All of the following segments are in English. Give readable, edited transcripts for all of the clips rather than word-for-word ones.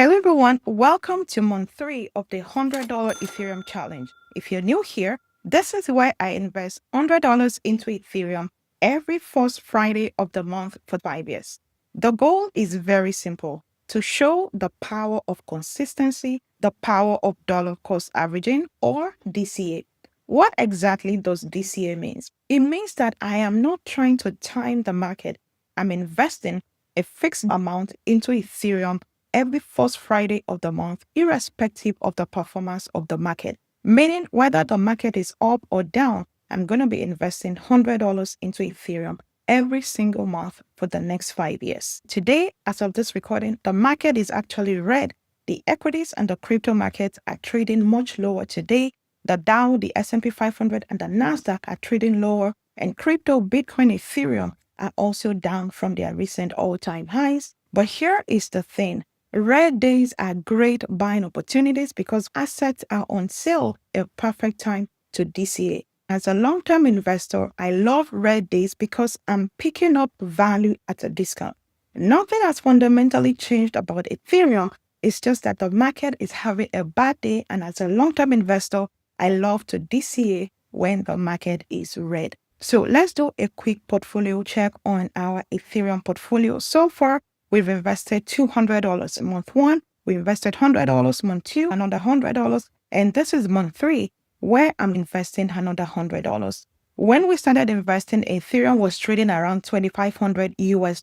Hello everyone, welcome to month 3 of the $100 Ethereum challenge. If you're new here, this is where I invest $100 into Ethereum every first Friday of the month for 5 years. The goal is very simple: to show the power of consistency, the power of dollar cost averaging, or DCA. What exactly does DCA mean? It means that I am not trying to time the market. I'm investing a fixed amount into Ethereum every first Friday of the month, irrespective of the performance of the market. Meaning, whether the market is up or down, I'm going to be investing $100 into Ethereum every single month for the next 5 years. Today, as of this recording, the market is actually red. The equities and the crypto markets are trading much lower today. The Dow, the S&P 500, and the Nasdaq are trading lower, and crypto, Bitcoin, Ethereum are also down from their recent all-time highs. But here is the thing. Red days are great buying opportunities because assets are on sale, a perfect time to DCA. As a long-term investor, I love red days because I'm picking up value at a discount. Nothing has fundamentally changed about Ethereum. It's just that the market is having a bad day, and as a long-term investor, I love to DCA when the market is red. So let's do a quick portfolio check on our Ethereum portfolio. So far, we've invested $200 in month 1. We invested $100 month 2, another $100. And this is month 3, where I'm investing another $100. When we started investing, Ethereum was trading around $2,500 US.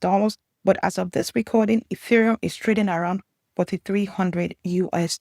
But as of this recording, Ethereum is trading around $4,300 US.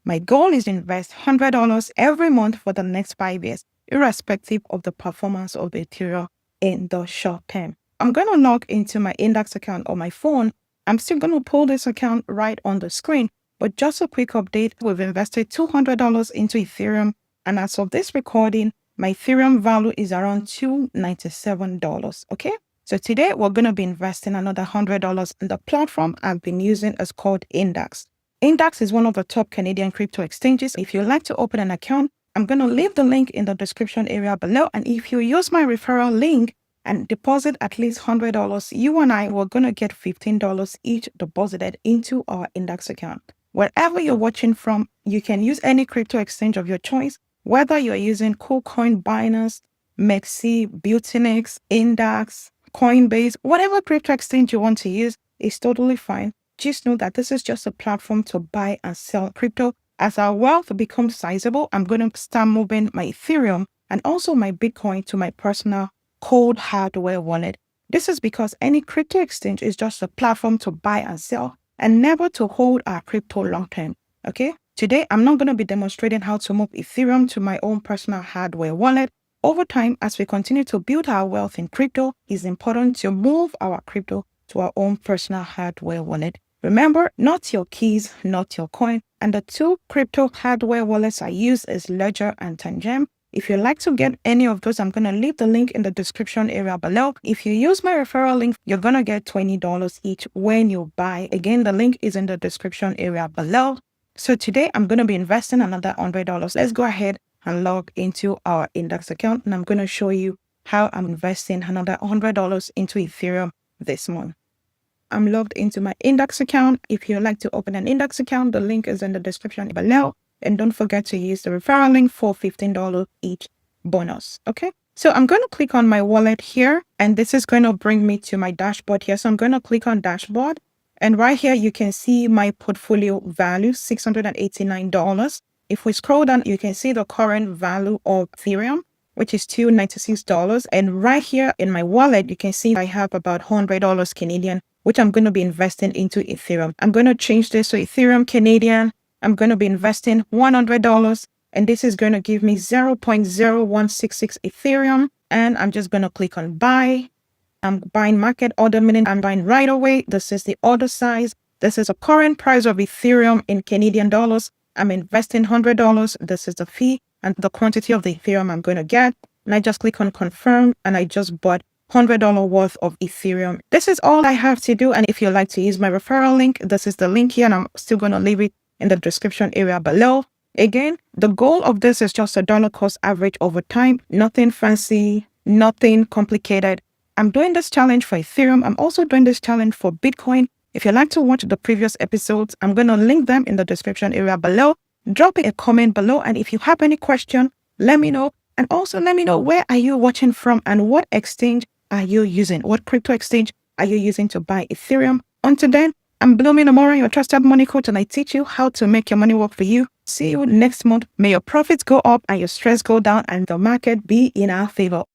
My goal is to invest $100 every month for the next 5 years, irrespective of the performance of Ethereum in the short term. I'm going to log into my index account on my phone. I'm still going to pull this account right on the screen, but just a quick update, we've invested $200 into Ethereum, and as of this recording, my Ethereum value is around $297, okay? So today, we're going to be investing another $100 in the platform I've been using. Is called NDAX. NDAX is one of the top Canadian crypto exchanges. If you'd like to open an account, I'm going to leave the link in the description area below, and if you use my referral link and deposit at least $100, you and I were going to get $15 each deposited into our index account. Wherever you're watching from, you can use any crypto exchange of your choice, whether you're using KuCoin, Binance, Mexi, Butinix, Index, Coinbase, whatever crypto exchange you want to use is totally fine. Just know that this is just a platform to buy and sell crypto. As our wealth becomes sizable, I'm going to start moving my Ethereum and also my Bitcoin to my personal cold hardware wallet. This is because any crypto exchange is just a platform to buy and sell and never to hold our crypto long term. Okay? Today, I'm not going to be demonstrating how to move Ethereum to my own personal hardware wallet. Over time, as we continue to build our wealth in crypto, it's important to move our crypto to our own personal hardware wallet. Remember, not your keys, not your coin. And the two crypto hardware wallets I use is Ledger and Tangem. If you'd like to get any of those, I'm going to leave the link in the description area below. If you use my referral link, you're going to get $20 each when you buy. Again, the link is in the description area below. So today, I'm going to be investing another $100. Let's go ahead and log into our index account, and I'm going to show you how I'm investing another $100 into Ethereum this month. I'm logged into my index account. If you'd like to open an index account, the link is in the description below. And don't forget to use the referral link for $15 each bonus. Okay. So I'm going to click on my wallet here, and this is going to bring me to my dashboard here. So I'm going to click on dashboard, and right here, you can see my portfolio value, $689. If we scroll down, you can see the current value of Ethereum, which is $296. And right here in my wallet, you can see I have about $100 Canadian, which I'm going to be investing into Ethereum. I'm going to change this to Ethereum Canadian. I'm going to be investing $100, and this is going to give me 0.0166 Ethereum. And I'm just going to click on buy. I'm buying market order, meaning I'm buying right away. This is the order size. This is the current price of Ethereum in Canadian dollars. I'm investing $100. This is the fee and the quantity of the Ethereum I'm going to get. And I just click on confirm, and I just bought $100 worth of Ethereum. This is all I have to do. And if you'd like to use my referral link, this is the link here, and I'm still going to leave it in the description area below. Again, the goal of this is just a dollar cost average over time. Nothing fancy, nothing complicated. I'm doing this challenge for Ethereum. I'm also doing this challenge for Bitcoin. If you'd like to watch the previous episodes, I'm going to link them in the description area below. Drop a comment below, and if you have any question, let me know. And also let me know, where are you watching from and what exchange are you using? What crypto exchange are you using to buy Ethereum? Until then, I'm Blooming Umoren, your trusted money coach, and I teach you how to make your money work for you. See you next month. May your profits go up and your stress go down and the market be in our favor.